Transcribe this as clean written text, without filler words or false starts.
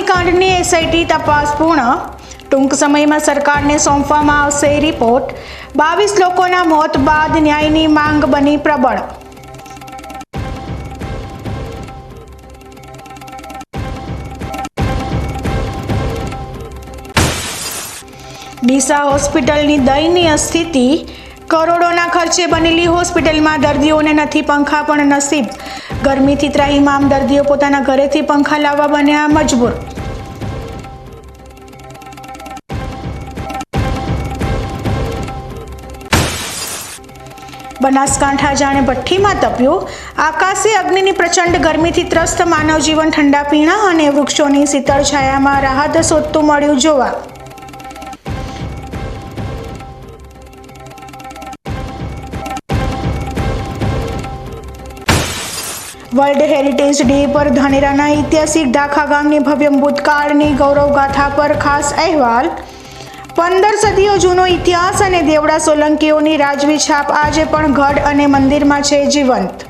અગ્નિકાંડની SIT તપાસ પૂર્ણ. ટૂંક સમયમાં સરકારને સોંપવામાં આવશે રિપોર્ટ. 22 લોકોના મોત બાદ ન્યાયની માંગ બની પ્રબળ. ડીસા હોસ્પિટલની દયનીય સ્થિતિ. કરોડોના ખર્ચે બનેલી હોસ્પિટલમાં દર્દીઓને નથી પંખા પણ નસીબ. ગરમીથી ત્રાહિમામ દર્દીઓ પોતાના ઘરેથી પંખા લાવવા બન્યા મજબૂર. બનાસકાંઠા જાણે ભઠ્ઠીમાં તપ્યું. આકાશી અગ્નિની પ્રચંડ ગરમીથી ત્રસ્ત માનવ જીવન ઠંડા પીણા અને વૃક્ષોની શીતળ છાયામાં રાહત શોધતું મળ્યું જોવા. વર્લ્ડ હેરિટેજ ડે પર ધાનેરાના ઐતિહાસિક ડાખા ગામની ભવ્ય ભૂતકાળની ગૌરવગાથા પર ખાસ અહેવાલ. 15 સદીઓ જૂનો ઇતિહાસ અને દેવડા સોલંકીઓની રાજવી છાપ આજે પણ ગઢ અને મંદિરમાં છે જીવંત.